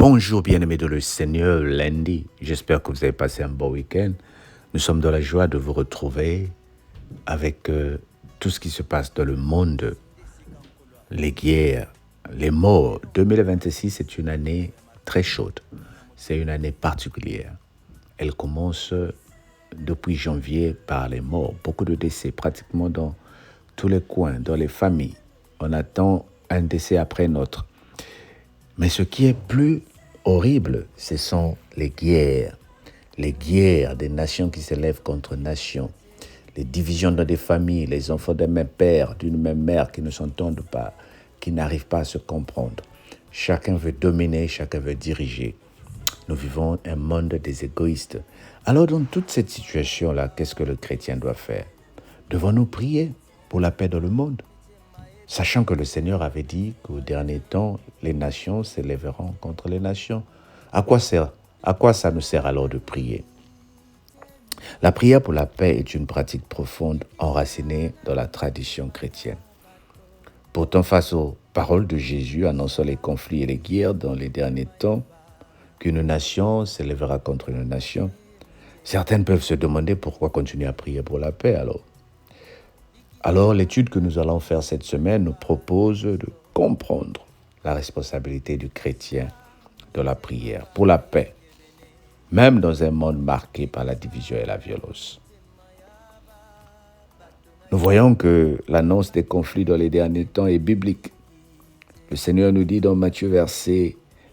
Bonjour bien-aimés de le Seigneur, lundi. J'espère que vous avez passé un bon week-end. Nous sommes dans la joie de vous retrouver avec tout ce qui se passe dans le monde, les guerres, les morts. 2026 est une année très chaude. C'est une année particulière. Elle commence depuis janvier par les morts. Beaucoup de décès pratiquement dans tous les coins, dans les familles. On attend un décès après notre. Mais ce qui est plus horrible, ce sont les guerres des nations qui s'élèvent contre nations, les divisions dans des familles, les enfants d'un même père, d'une même mère qui ne s'entendent pas, qui n'arrivent pas à se comprendre. Chacun veut dominer, chacun veut diriger. Nous vivons un monde des égoïstes. Alors dans toute cette situation-là, qu'est-ce que le chrétien doit faire? Devons-nous prier pour la paix dans le monde? Sachant que le Seigneur avait dit qu'au dernier temps, les nations s'élèveront contre les nations. À quoi ça nous sert alors de prier? La prière pour la paix est une pratique profonde enracinée dans la tradition chrétienne. Pourtant, face aux paroles de Jésus annonçant les conflits et les guerres dans les derniers temps, qu'une nation s'élèvera contre une nation, certaines peuvent se demander pourquoi continuer à prier pour la paix alors. Alors, l'étude que nous allons faire cette semaine nous propose de comprendre la responsabilité du chrétien dans la prière pour la paix, même dans un monde marqué par la division et la violence. Nous voyons que l'annonce des conflits dans les derniers temps est biblique. Le Seigneur nous dit dans Matthieu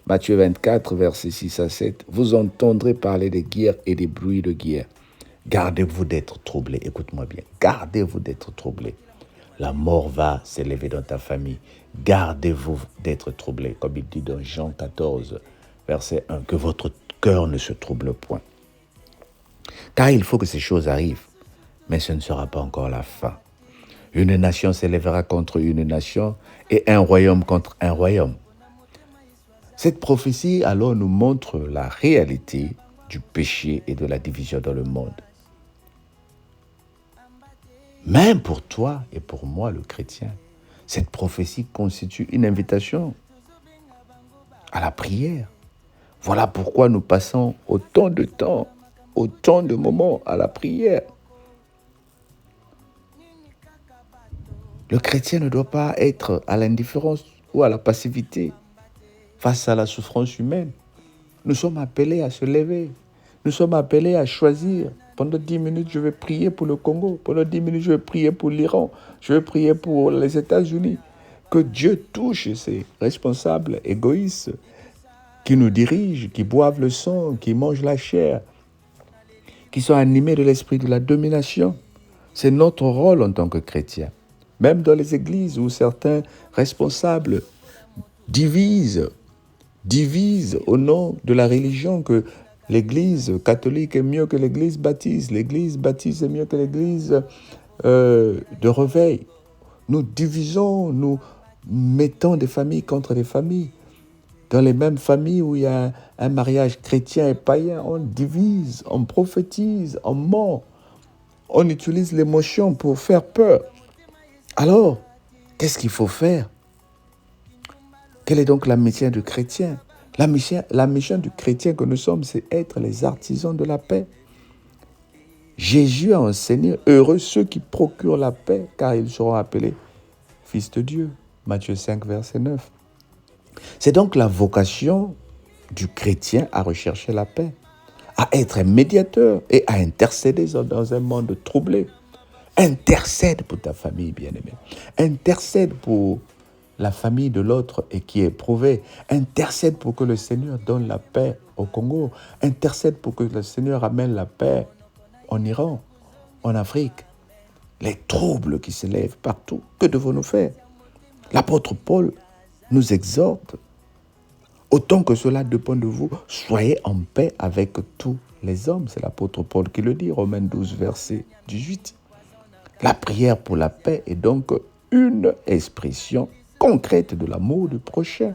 24, versets 6 à 7, « Vous entendrez parler des guerres et des bruits de guerre. Gardez-vous d'être troublés. » Écoute-moi bien. Gardez-vous d'être troublés. La mort va s'élever dans ta famille. Gardez-vous d'être troublés. Comme il dit dans Jean 14, verset 1, que votre cœur ne se trouble point. Car il faut que ces choses arrivent, mais ce ne sera pas encore la fin. Une nation s'élèvera contre une nation et un royaume contre un royaume. Cette prophétie alors nous montre la réalité du péché et de la division dans le monde. Même pour toi et pour moi, le chrétien, cette prophétie constitue une invitation à la prière. Voilà pourquoi nous passons autant de temps, autant de moments à la prière. Le chrétien ne doit pas être à l'indifférence ou à la passivité face à la souffrance humaine. Nous sommes appelés à se lever. Nous sommes appelés à choisir. Pendant 10 minutes, je vais prier pour le Congo. Pendant 10 minutes, je vais prier pour l'Iran. Je vais prier pour les États-Unis. Que Dieu touche ces responsables égoïstes qui nous dirigent, qui boivent le sang, qui mangent la chair, qui sont animés de l'esprit de la domination. C'est notre rôle en tant que chrétiens. Même dans les églises où certains responsables divisent au nom de la religion que l'église catholique est mieux que l'église baptiste est mieux que l'église de réveil. Nous divisons, nous mettons des familles contre des familles. Dans les mêmes familles où il y a un mariage chrétien et païen, on divise, on prophétise, on ment, on utilise l'émotion pour faire peur. Alors, qu'est-ce qu'il faut faire? Quelle est donc la mission du chrétien? La mission du chrétien que nous sommes, c'est être les artisans de la paix. Jésus a enseigné, heureux ceux qui procurent la paix, car ils seront appelés fils de Dieu. Matthieu 5, verset 9. C'est donc la vocation du chrétien à rechercher la paix, à être un médiateur et à intercéder dans un monde troublé. Intercède pour ta famille bien-aimée. Intercède pour la famille de l'autre et qui est éprouvée. Intercède pour que le Seigneur donne la paix au Congo. Intercède pour que le Seigneur amène la paix en Iran, en Afrique. Les troubles qui s'élèvent partout, que devons-nous faire? L'apôtre Paul nous exhorte, autant que cela dépend de vous, soyez en paix avec tous les hommes. C'est l'apôtre Paul qui le dit, Romains 12, verset 18. La prière pour la paix est donc une expression concrète de l'amour du prochain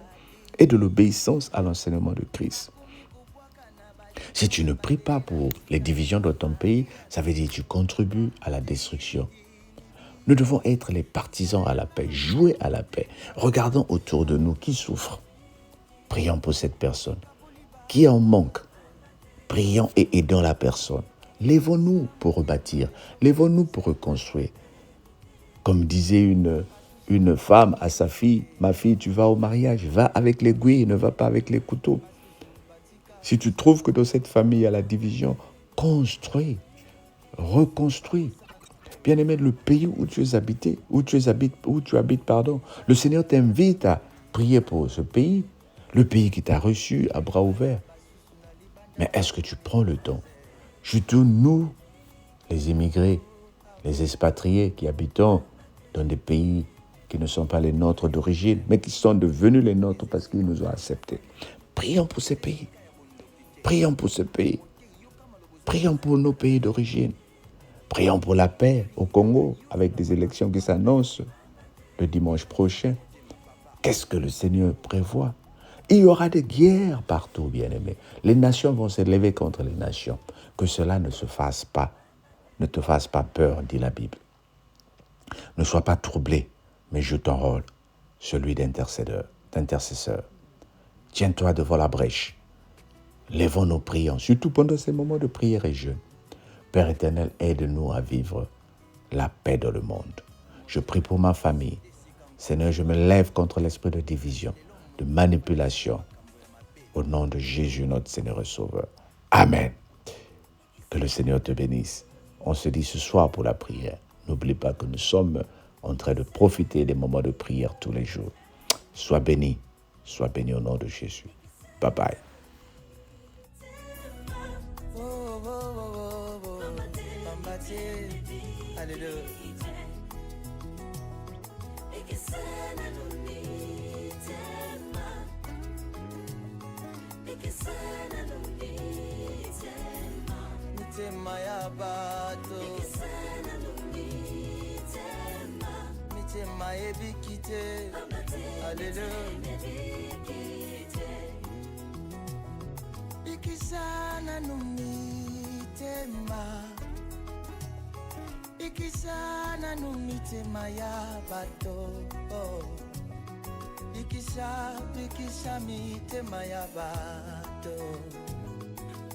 et de l'obéissance à l'enseignement de Christ. Si tu ne pries pas pour les divisions dans ton pays, ça veut dire que tu contribues à la destruction. Nous devons être les partisans à la paix, jouer à la paix. Regardons autour de nous qui souffre. Prions pour cette personne qui est en manque. Prions et aidons la personne. Lèvons-nous pour rebâtir. Lèvons-nous pour reconstruire. Comme disait une femme à sa fille, ma fille, tu vas au mariage, va avec l'aiguille, ne va pas avec les couteaux. Si tu trouves que dans cette famille il y a la division, construis, reconstruis. Bien-aimé, le pays où tu habites, le Seigneur t'invite à prier pour ce pays, le pays qui t'a reçu à bras ouverts. Mais est-ce que tu prends le temps? Surtout nous, les immigrés, les expatriés qui habitons dans des pays qui ne sont pas les nôtres d'origine, mais qui sont devenus les nôtres parce qu'ils nous ont acceptés. Prions pour ces pays. Prions pour ce pays. Prions pour nos pays d'origine. Prions pour la paix au Congo avec des élections qui s'annoncent le dimanche prochain. Qu'est-ce que le Seigneur prévoit? Il y aura des guerres partout, bien-aimés. Les nations vont se lever contre les nations. Que cela ne se fasse pas. Ne te fasse pas peur, dit la Bible. Ne sois pas troublé, mais joue ton rôle, celui d'intercesseur. Tiens-toi devant la brèche. Lèvons nos prières, surtout pendant ces moments de prière et jeûne. Père éternel, aide-nous à vivre la paix dans le monde. Je prie pour ma famille. Seigneur, je me lève contre l'esprit de division, de manipulation. Au nom de Jésus, notre Seigneur et Sauveur. Amen. Que le Seigneur te bénisse. On se dit ce soir pour la prière. N'oublie pas que nous sommes en train de profiter des moments de prière tous les jours. Sois béni au nom de Jésus. Bye bye. Mitema ya bato mitema ebikite Alléluia Ikisana numitema Ikisana numitema ya bato Ikisa mitema ya bato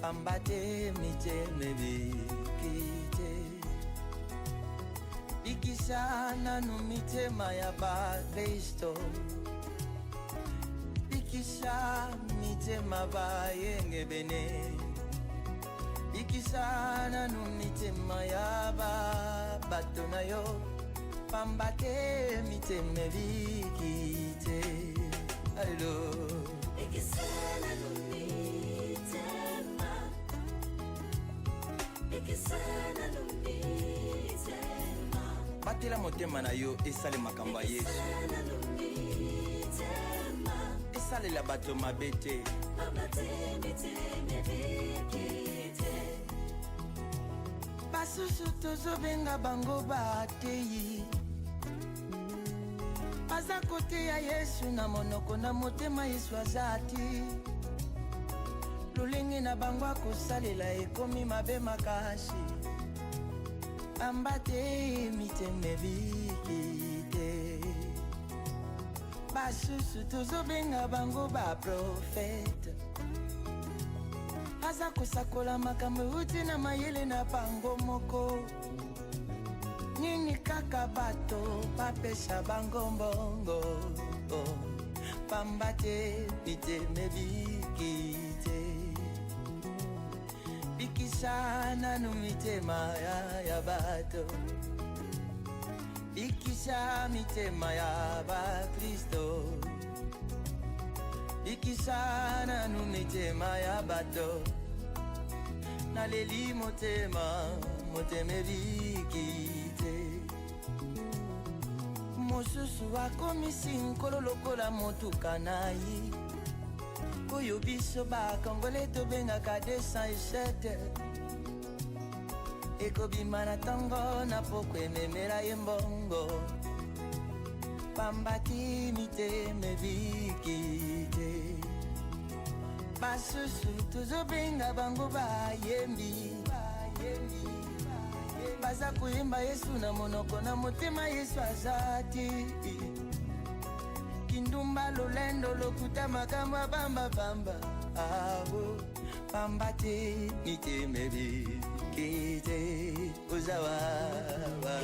Pambate miteme bikite Ikisana numitema ya ba Kristo Ikisa mitema ba yenge bene Ikisana numitema ya ba bato na yo Pambate miteme bikite Alléluia Ikisana numitema Ikisana numitema Batela motema na yo esale makambo ya Yesu Esale la bato mabete Basusu tozobenga bango bateyi Baza kote ya Yesu na monoko na motema Yesu azati Lolenge na bango akosalela ekomi mabe makasi Ambate miteme bikite Basusu tozobenga bango ba profete Aza kosakola makambo uti na mayele na bango moko Nini kaka bato bapesa bango mbongo Pambate miteme bikite Ikisana numitema ya bato Ikisa mitema ya ba Kristo Ikisana numitema ya bato Naleli motema moteme bikite Mosusu akomisi nkolo lokola motuka nayi Oyo biso bakongole tobengaka 207 Ekobima na tango na poko ememela ye mbongo Pambati miteme bikite Basusu tozobenga bango bayembi Baza kuyemba Yesu na monoko na motema Yesu azati kindumba lolendo lokuta makambo ya bambabamba awo pamba te mitemebi kite ozawawa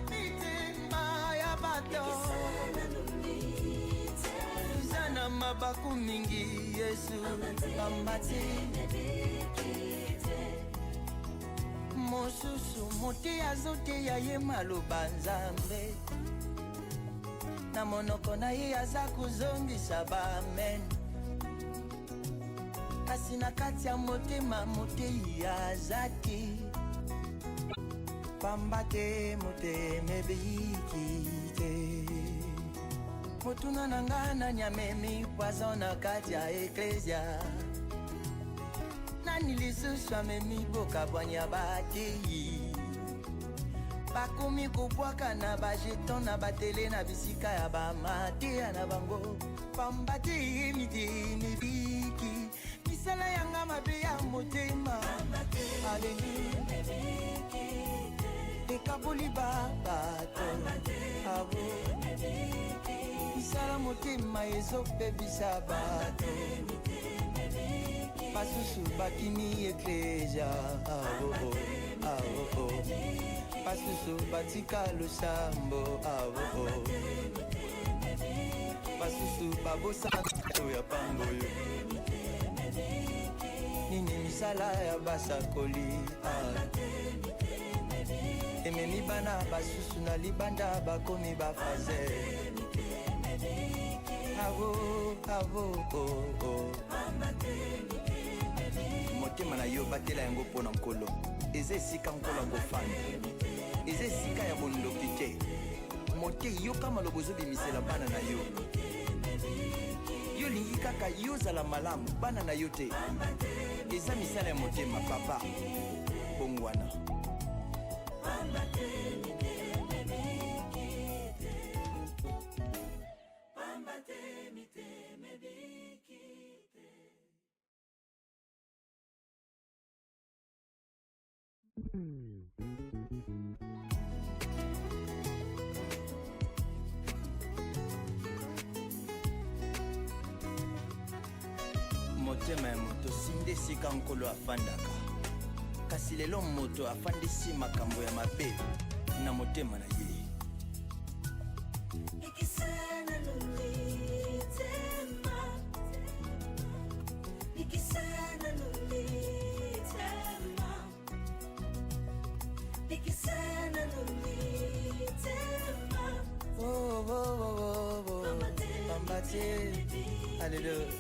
mitema ya bato uzana mabaku mingi Yesu pamba te mosusu mote azote ya ye maloba Nzambe na monoko na ye aza kozongisa bamen kasi na kati ya motema motei aza te pamba te motema ebiki te motuna na nga nani amemi poison na kati ya eklesia nani lisusu amemi bokabwanya batei bakomi kobwaka na bajeton na batele na bisika ya bamateya na bango pamba te mitema ebiki misala yanga mabe ya motema aleli ekaboli babato abo misala motema ezopebisa bato basusu bakini eklesia basusu batika losambo basusu babosa ya pangoyo nini misala ya basakoli ememi bana basusu na libanda bakomi bafaze motema na yo batela yango mpo na nkolo eza esika nkolo akofanda eza esika ya bondoki te mote yoka maloba ozobimisela bana na yo yo lingi kaka yozala malamu bana na yo te eza misala ya motema papa bongwana motema ya moto sinde esika nkolo afandaka kasi lelo moto afandisi makambo ya mabe na motema na ye Alléluia.